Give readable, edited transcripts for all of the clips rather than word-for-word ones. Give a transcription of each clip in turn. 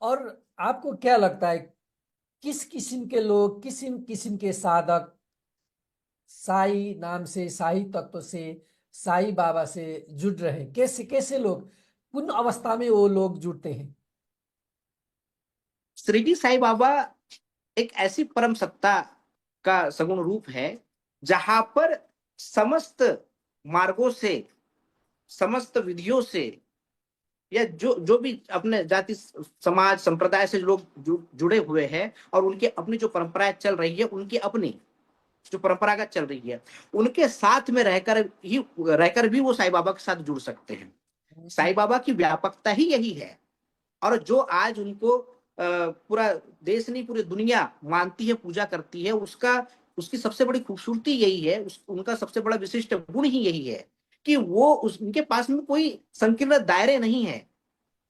और आपको क्या लगता है, किस किस्म के लोग, किस्म किस्म के साधक साई नाम से, साई तत्व से, साई बाबा से जुड़ रहे हैं? कैसे कैसे लोग, किन अवस्था में वो लोग जुड़ते हैं? श्रीजी साईं बाबा एक ऐसी परम सत्ता का सगुण रूप है जहां पर समस्त मार्गों से, समस्त विधियों से, या जो जो भी अपने जाति समाज संप्रदाय से लोग जुड़े हुए हैं और उनकी अपनी जो परंपराएं चल रही है, उनकी अपनी जो परंपरागत चल रही है, उनके साथ में रहकर भी वो साईं बाबा के साथ जुड़ सकते हैं। साईं बाबा की व्यापकता ही यही है। और जो आज उनको पूरा देश नहीं, पूरी दुनिया मानती है, पूजा करती है, उसका उसकी सबसे बड़ी खूबसूरती यही है, उनका सबसे बड़ा विशिष्ट गुण ही यही है कि उनके पास में कोई संकीर्ण दायरे नहीं है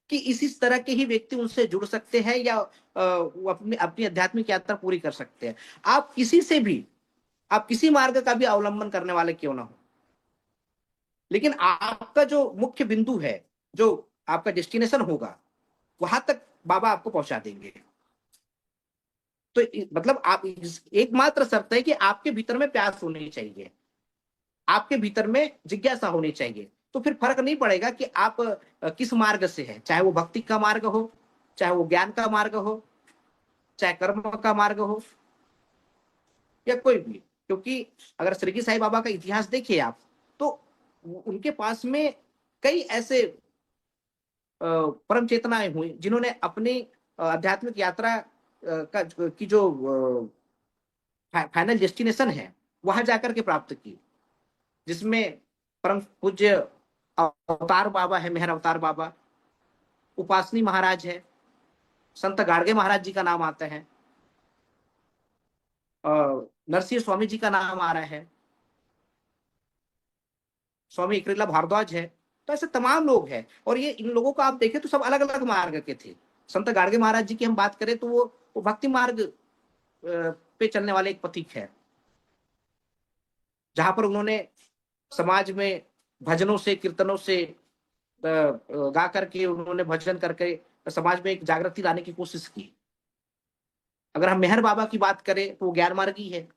कि इस तरह के ही व्यक्ति उनसे जुड़ सकते हैं या वो अपनी अपनी आध्यात्मिक यात्रा पूरी कर सकते हैं। आप किसी से भी, आप किसी मार्ग का भी अवलंबन करने वाले क्यों ना हो, लेकिन आपका जो मुख्य बिंदु है, जो आपका डेस्टिनेशन होगा, वहां तक बाबा आपको पहुंचा देंगे। तो मतलब आप एकमात्र शर्त है कि आपके भीतर में प्यास होनी चाहिए, आपके भीतर में जिज्ञासा होनी चाहिए। तो फिर फर्क नहीं पड़ेगा कि आप किस मार्ग से है, चाहे वो भक्ति का मार्ग हो, चाहे वो ज्ञान का मार्ग हो, चाहे कर्म का मार्ग हो, या कोई भी। क्योंकि अगर श्री साईं बाबा का इतिहास देखिए आप, तो उनके पास में कई ऐसे परम चेतनाएं हुई जिन्होंने अपनी आध्यात्मिक यात्रा का की जो फाइनल डेस्टिनेशन है, वहां जाकर के प्राप्त की, जिसमें परम पूज्य अवतार बाबा है, मेहर अवतार बाबा, उपासनी महाराज है, संत गाड़गे महाराज जी का नाम आता है, नरसिंह स्वामी जी का नाम आ रहा है, स्वामी इकरीला भारद्वाज है। तो ऐसे तमाम लोग हैं, और ये इन लोगों को आप देखें तो सब अलग अलग मार्ग के थे। संत गाड़गे महाराज जी की हम बात करें तो वो भक्ति मार्ग पे चलने वाले एक पथिक है, जहां पर उन्होंने समाज में भजनों से, कीर्तनों से गा करके, उन्होंने भजन करके समाज में एक जागृति लाने की कोशिश की। अगर हम मेहर बाबा की बात करें तो वो ज्ञान मार्गी है,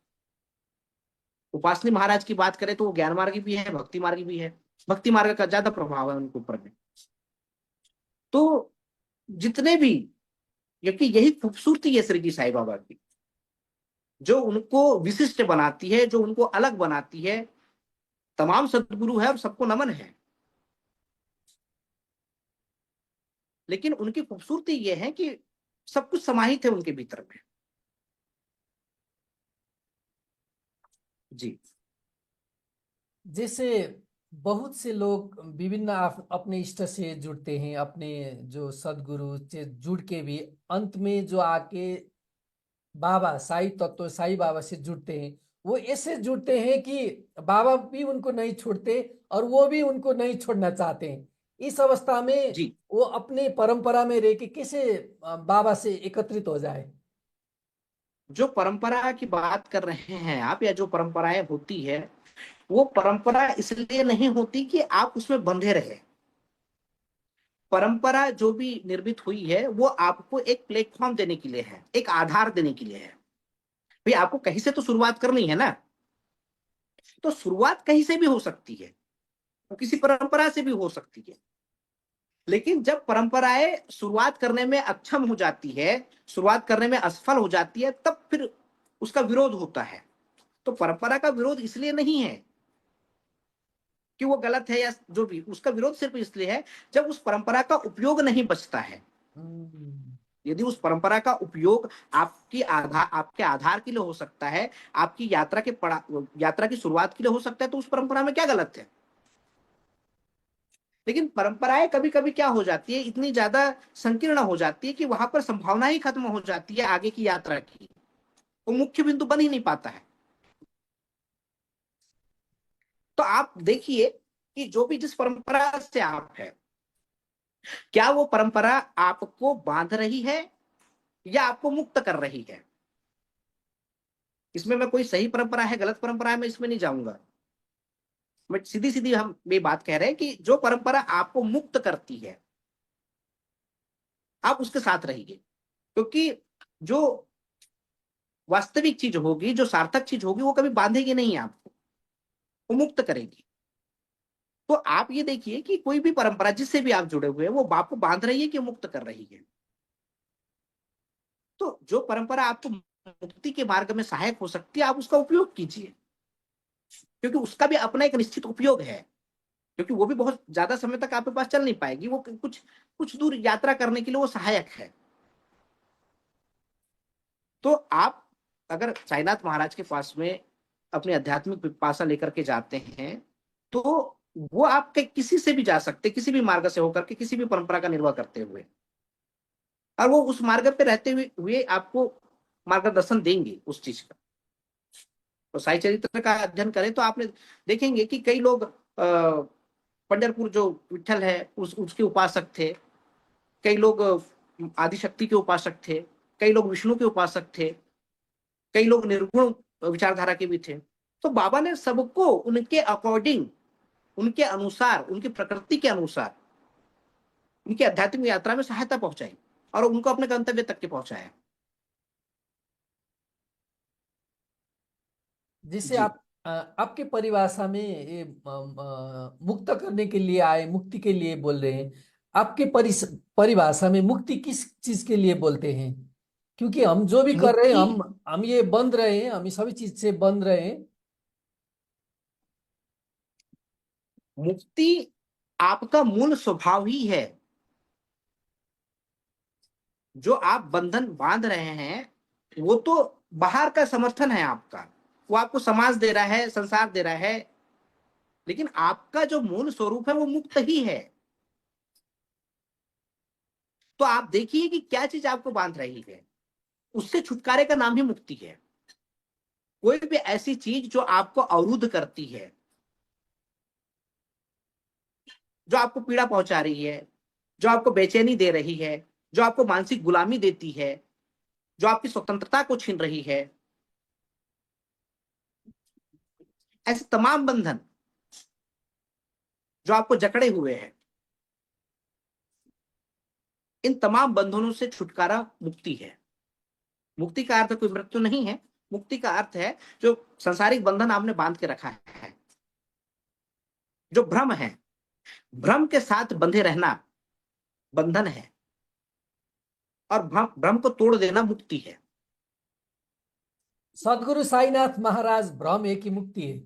उपासनी महाराज की बात करें तो वो ज्ञान मार्गी भी है, भक्ति मार्गी भी है। भक्ति मार्ग का ज्यादा प्रभाव है उनके ऊपर में। तो जितने भी, क्योंकि यही खूबसूरती है श्री साईं बाबा की, जो उनको विशिष्ट बनाती है, जो उनको अलग बनाती है। तमाम सदगुरु है और सबको नमन है, लेकिन उनकी खूबसूरती यह है कि सब कुछ समाहित है उनके भीतर में। जी। जैसे बहुत से लोग विभिन्न अपने इष्ट से जुड़ते हैं, अपने जो सदगुरु से जुड़ के भी अंत में जो आके बाबा साई तत्व साई बाबा से जुड़ते हैं, वो ऐसे जुड़ते हैं कि बाबा भी उनको नहीं छोड़ते और वो भी उनको नहीं छोड़ना चाहते हैं। इस अवस्था में जी। वो अपने परंपरा में रह के कैसे बाबा से एकत्रित हो जाए? जो परंपरा की बात कर रहे हैं आप, या जो परंपराएं होती है, वो परंपरा इसलिए नहीं होती कि आप उसमें बंधे रहे। परंपरा जो भी निर्मित हुई है, वो आपको एक प्लेटफॉर्म देने के लिए है, एक आधार देने के लिए है। भाई आपको कहीं से तो शुरुआत करनी है ना। तो शुरुआत कहीं से भी हो सकती है, वो किसी परंपरा से भी हो सकती है। लेकिन जब परंपराएं शुरुआत करने में अक्षम हो जाती है, शुरुआत करने में असफल हो जाती है, तब फिर उसका विरोध होता है। तो परंपरा का विरोध इसलिए नहीं है कि वो गलत है या जो भी, उसका विरोध सिर्फ इसलिए है जब उस परंपरा का उपयोग नहीं बचता है। हम्म। यदि उस परंपरा का उपयोग आपके आधार के लिए हो सकता है, आपकी यात्रा की शुरुआत के लिए हो सकता है, तो उस परंपरा में क्या गलत है। लेकिन परंपराएं कभी कभी क्या हो जाती है, इतनी ज्यादा संकीर्ण हो जाती है कि वहां पर संभावना ही खत्म हो जाती है आगे की यात्रा की। वो मुख्य बिंदु बन ही नहीं पाता है। तो आप देखिए कि जो भी जिस परंपरा से आप है, क्या वो परंपरा आपको बांध रही है या आपको मुक्त कर रही है। इसमें मैं कोई सही परंपरा है, गलत परंपरा है, मैं इसमें नहीं जाऊंगा। मैं सीधी सीधी हम ये बात कह रहे हैं कि जो परंपरा आपको मुक्त करती है, आप उसके साथ रहिए, क्योंकि जो वास्तविक चीज होगी, जो सार्थक चीज होगी, वो कभी बांधेगी नहीं आपको, वो मुक्त करेगी। तो आप ये देखिए कि कोई भी परंपरा जिससे भी आप जुड़े हुए हैं, वो आपको बांध रही है कि मुक्त कर रही है। तो जो परंपरा आपको मुक्ति के मार्ग में सहायक हो सकती है, आप उसका उपयोग कीजिए, क्योंकि उसका भी अपना एक निश्चित उपयोग है। क्योंकि वो भी बहुत ज्यादा समय तक आपके पास चल नहीं पाएगी, वो कुछ कुछ दूर यात्रा करने के लिए वो सहायक है। तो आप अगर साईनाथ महाराज के पास में अपनी आध्यात्मिक पिपासा लेकर के जाते हैं, तो वो आपके किसी से भी जा सकते, किसी भी मार्ग से होकर के, किसी भी परंपरा का निर्वाह करते हुए, और वो उस मार्ग पे रहते हुए आपको मार्गदर्शन देंगे उस चीज का। तो साई चरित्र का अध्ययन करें तो आपने देखेंगे कि कई लोग पंढरपुर जो विठल है उसके उपासक थे, कई लोग आदिशक्ति के उपासक थे, कई लोग विष्णु के उपासक थे, कई लोग निर्गुण विचारधारा के भी थे। तो बाबा ने सबको उनके अकॉर्डिंग, उनके अनुसार, उनकी प्रकृति के अनुसार उनकी आध्यात्मिक यात्रा में सहायता पहुंचाई और उनको अपने गंतव्य तक के पहुंचाया। जिसे जी। आप आपके परिभाषा में ये मुक्त करने के लिए आए, मुक्ति के लिए बोल रहे हैं। आपके परिभाषा में मुक्ति किस चीज के लिए बोलते हैं? क्योंकि हम जो भी कर रहे हैं, मुक्ति, हम ये बंध रहे हैं, हम ये सभी चीज से बंध रहे हैं। मुक्ति आपका मूल स्वभाव ही है। जो आप बंधन बांध रहे हैं वो तो बाहर का समर्थन है आपका, वो आपको समाज दे रहा है, संसार दे रहा है, लेकिन आपका जो मूल स्वरूप है वो मुक्त ही है। तो आप देखिए कि क्या चीज आपको बांध रही है, उससे छुटकारे का नाम ही मुक्ति है। कोई भी ऐसी चीज जो आपको अवरुद्ध करती है, जो आपको पीड़ा पहुंचा रही है, जो आपको बेचैनी दे रही है, जो आपको मानसिक गुलामी देती है, जो आपकी स्वतंत्रता को छीन रही है, ऐसे तमाम बंधन जो आपको जकड़े हुए हैं, इन तमाम बंधनों से छुटकारा मुक्ति है। मुक्ति का अर्थ कोई मृत्यु नहीं है। मुक्ति का अर्थ है जो संसारिक बंधन आपने बांध के रखा है, जो भ्रम है, भ्रम के साथ बंधे रहना बंधन है, और भ्रम भ्रम को तोड़ देना मुक्ति है। सदगुरु साईनाथ महाराज भ्रम है कि मुक्ति है?